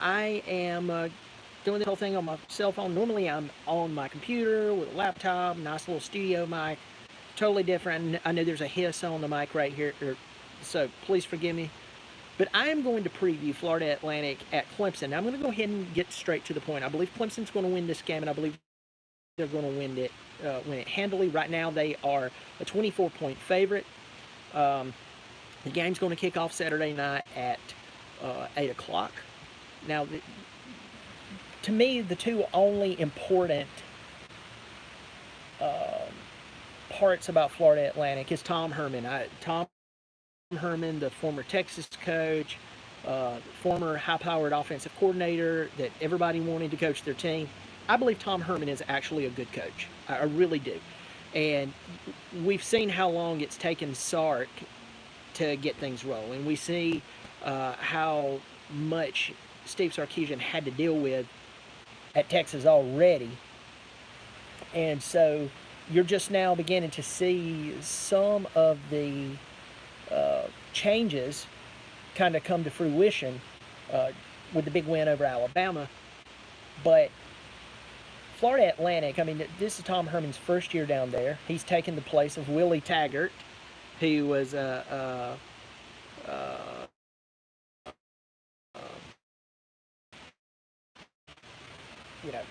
I am doing the whole thing on my cell phone. Normally, I'm on my computer with a laptop, nice little studio mic. Totally different. I know there's a hiss on the mic right here, so please forgive me. But I am going to preview Florida Atlantic at Clemson. Now, I'm going to go ahead and get straight to the point. I believe Clemson's going to win this game, and I believe they're going to win it handily. Right now, they are a 24-point favorite. The game's going to kick off Saturday night at 8 o'clock. Now, to me, the two only important parts about Florida Atlantic is Tom Herman. Tom Herman, the former Texas coach, former high-powered offensive coordinator that everybody wanted to coach their team. I believe Tom Herman is actually a good coach. I really do. And we've seen how long it's taken Sark to get things rolling. We see how much Steve Sarkisian had to deal with at Texas already. And so you're just now beginning to see some of the changes kind of come to fruition with the big win over Alabama. But Florida Atlantic, I mean, this is Tom Herman's first year down there. He's taken the place of Willie Taggart, who was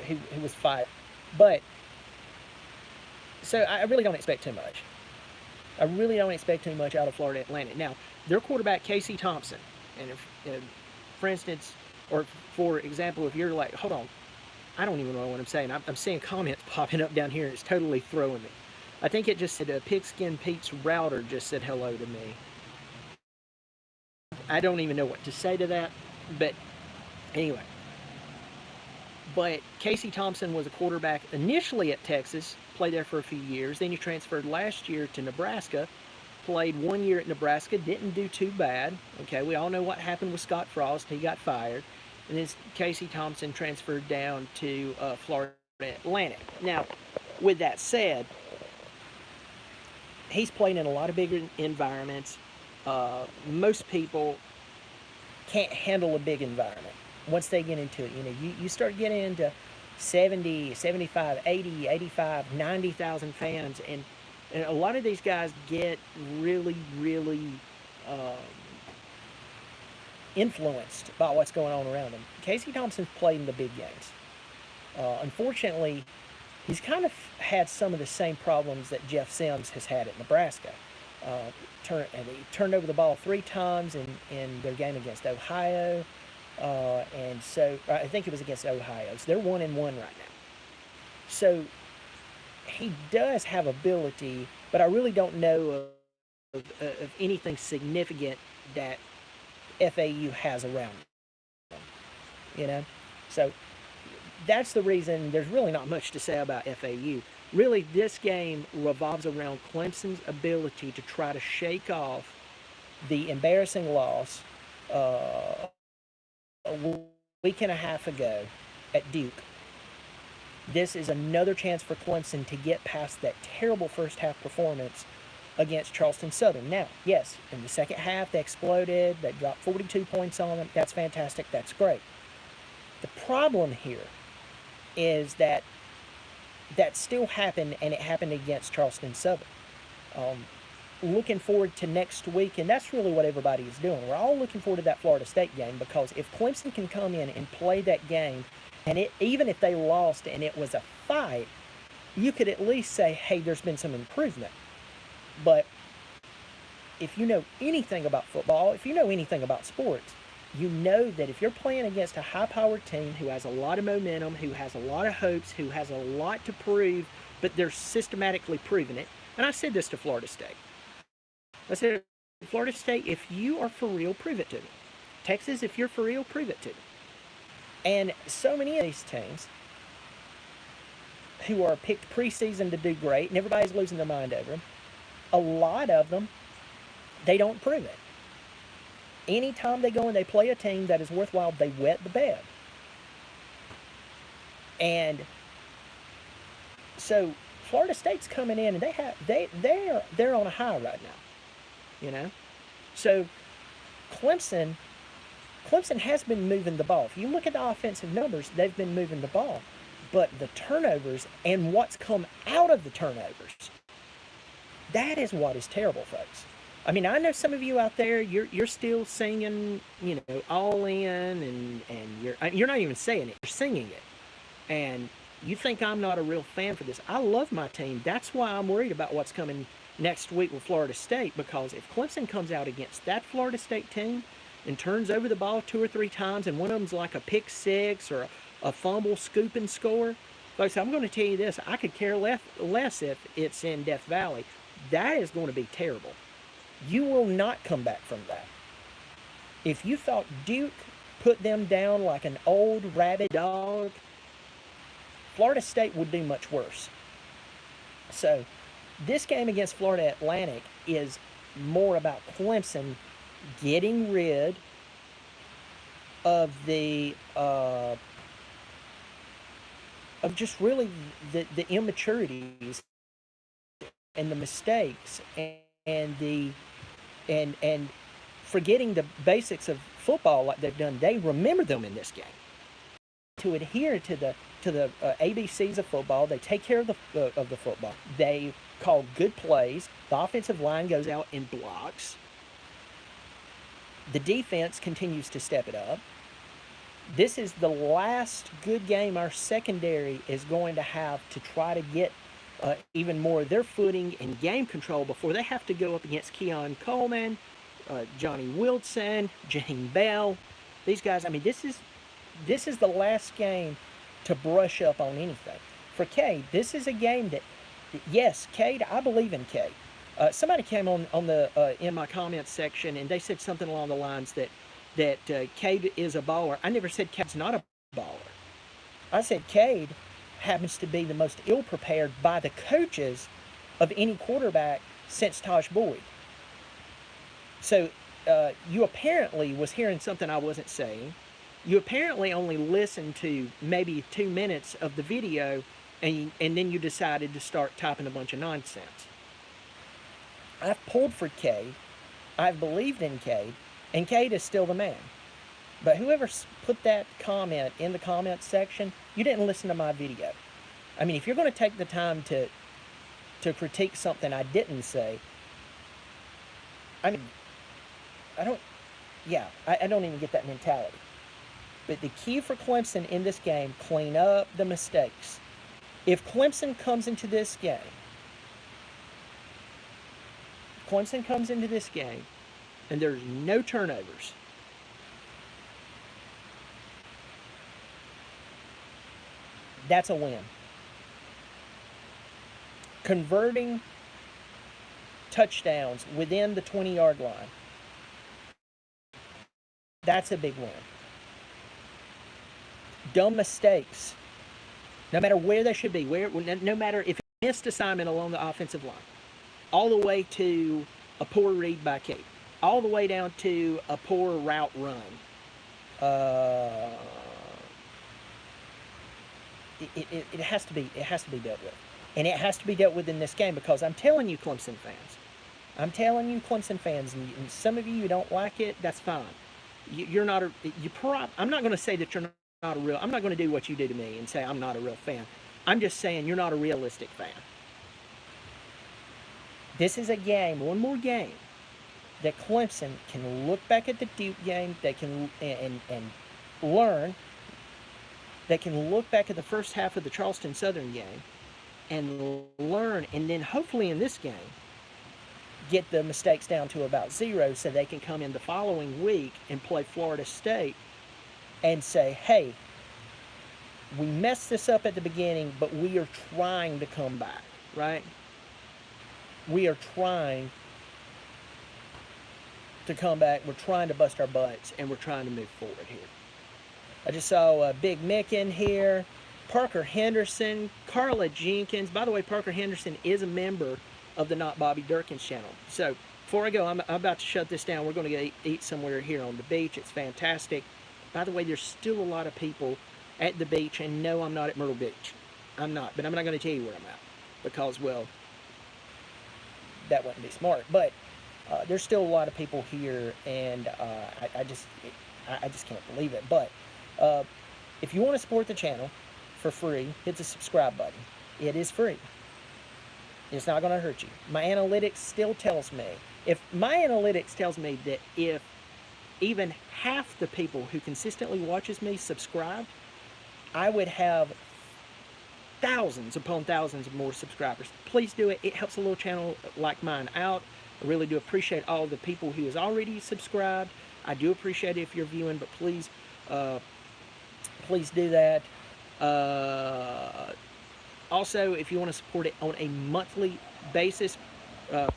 who was fired. But so I really don't expect too much. I really don't expect too much out of Florida Atlantic. Now, their quarterback, Casey Thompson, and if for instance, or for example, if you're like, hold on, I don't even know what I'm saying. I'm seeing comments popping up down here, and it's totally throwing me. I think it just said Pigskin Pete's router just said hello to me. I don't even know what to say to that, but anyway. But Casey Thompson was a quarterback initially at Texas, played there for a few years. Then he transferred last year to Nebraska, played 1 year at Nebraska, didn't do too bad. Okay, we all know what happened with Scott Frost. He got fired. And then Casey Thompson transferred down to Florida Atlantic. Now, with that said, he's played in a lot of bigger environments. Most people can't handle a big environment once they get into it. You start getting into 70, 75, 80, 85, 90,000 fans, and a lot of these guys get really, really influenced by what's going on around them. Casey Thompson's played in the big games. Unfortunately, he's kind of had some of the same problems that Jeff Sims has had at Nebraska. He turned over the ball 3 times in their game against Ohio. And so I think it was against Ohio. So they're 1-1 right now. So he does have ability, but I really don't know of anything significant that FAU has around him. So that's the reason there's really not much to say about FAU. Really, this game revolves around Clemson's ability to try to shake off the embarrassing loss a week and a half ago at Duke. This is another chance for Clemson to get past that terrible first half performance against Charleston Southern. Now, yes, in the second half they exploded. They dropped 42 points on them. That's fantastic. That's great. The problem here is that still happened, and it happened against Charleston Southern. Looking forward to next week, and that's really what everybody is doing. We're all looking forward to that Florida State game, because if Clemson can come in and play that game, and even if they lost and it was a fight, you could at least say, hey, there's been some improvement. But if you know anything about football, if you know anything about sports, you know that if you're playing against a high-powered team who has a lot of momentum, who has a lot of hopes, who has a lot to prove, but they're systematically proving it. And I said this to Florida State. I said, Florida State, if you are for real, prove it to me. Texas, if you're for real, prove it to me. And so many of these teams who are picked preseason to do great, and everybody's losing their mind over them, a lot of them, they don't prove it. Anytime they go and they play a team that is worthwhile, they wet the bed. And so Florida State's coming in, and they're on a high right now. So Clemson Clemson has been moving the ball. If you look at the offensive numbers, they've been moving the ball. But the turnovers and what's come out of the turnovers, that is what is terrible, folks. I mean, I know some of you out there, you're still singing, all in, and you're not even saying it, you're singing it. And you think I'm not a real fan for this. I love my team. That's why I'm worried about what's coming next week with Florida State, because if Clemson comes out against that Florida State team and turns over the ball 2 or 3 times, and one of them's like a pick six or a fumble, scoop, and score, folks, I'm going to tell you this. I could care less if it's in Death Valley. That is going to be terrible. You will not come back from that. If you thought Duke put them down like an old rabid dog, Florida State would do much worse. So this game against Florida Atlantic is more about Clemson getting rid of the of just really the immaturities and the mistakes and forgetting the basics of football like they've done. They remember them in this game. To adhere to the ABCs of football, they take care of the football. They call good plays. The offensive line goes out and blocks. The defense continues to step it up. This is the last good game our secondary is going to have to try to get even more of their footing and game control before they have to go up against Keon Coleman, Johnny Wilson, Jane Bell. These guys, I mean, this is the last game to brush up on anything. For Cade, this is a game that, yes, Cade, I believe in Cade. Somebody came on the in my comments section and they said something along the lines that Cade is a baller. I never said Cade's not a baller. I said Cade happens to be the most ill-prepared by the coaches of any quarterback since Tosh Boyd. So you apparently was hearing something I wasn't saying. You apparently only listened to maybe 2 minutes of the video, and then you decided to start typing a bunch of nonsense. I've pulled for Cade. I've believed in Cade, and Cade is still the man. But whoever put that comment in the comments section, you didn't listen to my video. I mean, if you're going to take the time to critique something I didn't say, I mean, I don't even get that mentality. But the key for Clemson in this game, clean up the mistakes. If Clemson comes into this game, and there's no turnovers, that's a win. Converting touchdowns within the 20-yard line, that's a big win. Dumb mistakes, no matter where they should be, no matter if it's a missed assignment along the offensive line, all the way to a poor read by Cade, all the way down to a poor route run. It has to be dealt with, and it has to be dealt with in this game, because I'm telling you, Clemson fans, and some of you don't like it. That's fine. I'm not going to say that you're not a real. I'm not going to do what you do to me and say I'm not a real fan. I'm just saying you're not a realistic fan. This is a game, one more game, that Clemson can look back at the Duke game. They can and learn. They can look back at the first half of the Charleston Southern game and learn, and then hopefully in this game get the mistakes down to about 0, so they can come in the following week and play Florida State and say, hey, we messed this up at the beginning, but we are trying to come back, right? We are trying to come back. We're trying to bust our butts, and we're trying to move forward here. I just saw Big Mick in here, Parker Henderson, Carla Jenkins. By the way, Parker Henderson is a member of the Not Bobby Durkins channel. So before I go, I'm about to shut this down. We're going to go eat somewhere here on the beach. It's fantastic. By the way, there's still a lot of people at the beach, and no, I'm not at Myrtle Beach. I'm not, but I'm not going to tell you where I'm at, because, well, that wouldn't be smart. But there's still a lot of people here, and I just can't believe it. But if you want to support the channel for free, hit the subscribe button. It is free. It's not going to hurt you. My analytics still tells me, if my analytics tells me that if even half the people who consistently watches me subscribed, I would have thousands upon thousands of more subscribers. Please do it. It helps a little channel like mine out. I really do appreciate all the people who has already subscribed. I do appreciate it if you're viewing, but please, please do that. Also, if you want to support it on a monthly basis,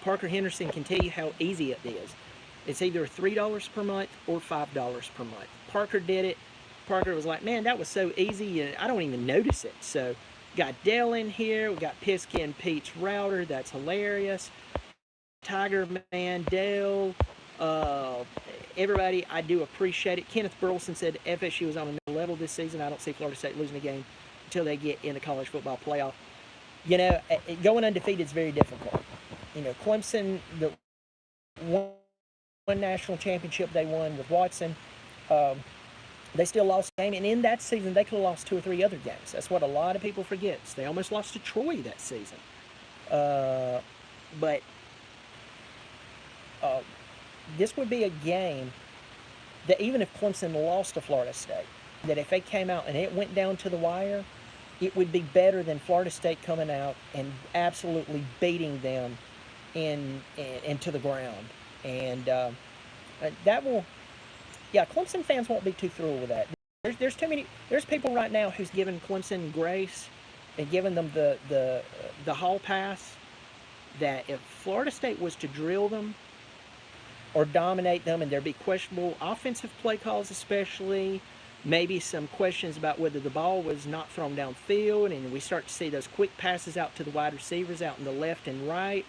Parker Henderson can tell you how easy it is. It's either $3 per month or $5 per month. Parker did it. Parker was like, man, that was so easy, I don't even notice it. So, got Dell in here. We got Piskin Pete's router. That's hilarious. Tiger Man, Dale, everybody, I do appreciate it. Kenneth Burleson said FSU is on another level this season. I don't see Florida State losing a game until they get in the college football playoff. You know, going undefeated is very difficult. You know, Clemson, the one national championship they won with Watson, they still lost a game, and in that season, they could have lost 2 or 3 other games. That's what a lot of people forget. They almost lost to Troy that season. But this would be a game that even if Clemson lost to Florida State, that if they came out and it went down to the wire, it would be better than Florida State coming out and absolutely beating them into the ground. And that will, yeah, Clemson fans won't be too thrilled with that. There's too many. There's people right now who's giving Clemson grace and giving them the hall pass. That if Florida State was to drill them or dominate them, and there'd be questionable offensive play calls, especially maybe some questions about whether the ball was not thrown downfield, and we start to see those quick passes out to the wide receivers out in the left and right,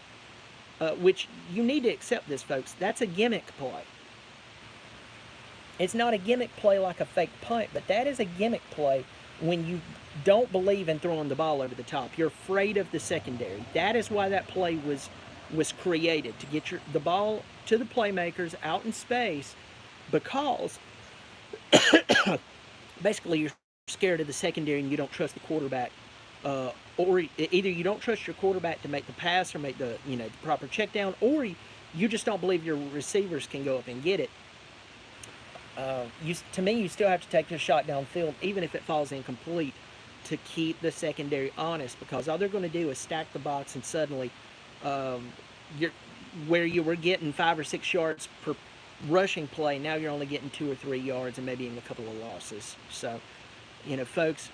which you need to accept this, folks. That's a gimmick play. It's not a gimmick play like a fake punt, but that is a gimmick play when you don't believe in throwing the ball over the top. You're afraid of the secondary. That is why that play was created, to get the ball to the playmakers out in space, because basically you're scared of the secondary and you don't trust the quarterback, or either you don't trust your quarterback to make the pass or make the the proper check down, or you just don't believe your receivers can go up and get it. To me, you still have to take the shot downfield, even if it falls incomplete, to keep the secondary honest, because all they're going to do is stack the box, and suddenly where you were getting 5 or 6 yards per rushing play, now you're only getting 2 or 3 yards and maybe even a couple of losses. So, folks,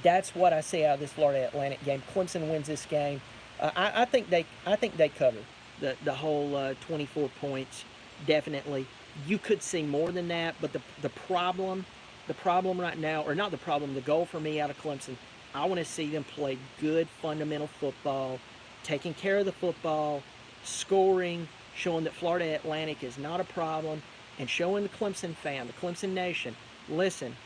that's what I see out of this Florida Atlantic game. Clemson wins this game. I think they cover the whole 24 points, definitely. You could see more than that, but the problem right now, or not the problem, the goal for me out of Clemson, I want to see them play good fundamental football, taking care of the football, scoring, showing that Florida Atlantic is not a problem, and showing the Clemson fan, the Clemson nation, listen,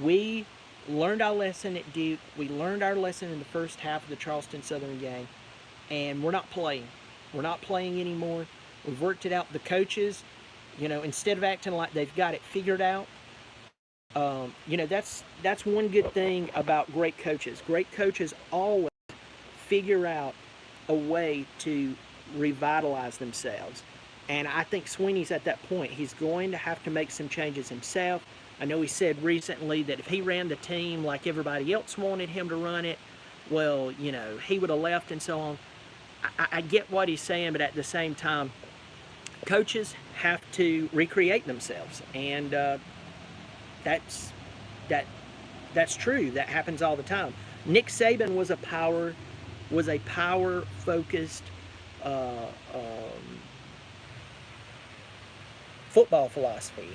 we learned our lesson at Duke. We learned our lesson in the first half of the Charleston Southern game, and we're not playing. We're not playing anymore. We've worked it out. The coaches, instead of acting like they've got it figured out, that's one good thing about great coaches. Great coaches always figure out a way to revitalize themselves. And I think Sweeney's at that point. He's going to have to make some changes himself. I know he said recently that if he ran the team like everybody else wanted him to run it, well, he would have left and so on. I get what he's saying, but at the same time, coaches have to recreate themselves, and that's true. That happens all the time. Nick Saban was a power-focused football philosophy.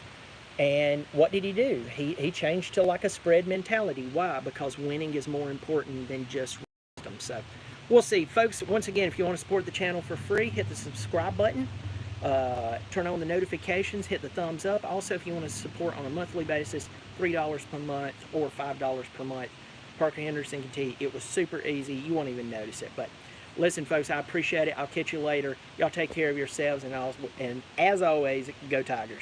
And what did he do? He changed to like a spread mentality. Why? Because winning is more important than just wisdom. So we'll see. Folks, once again, if you want to support the channel for free, hit the subscribe button. Turn on the notifications, hit the thumbs up. Also, if you want to support on a monthly basis, $3 per month or $5 per month. Parker Henderson can tell you it was super easy. You won't even notice it. But listen, folks, I appreciate it. I'll catch you later. Y'all take care of yourselves, and as always, go Tigers.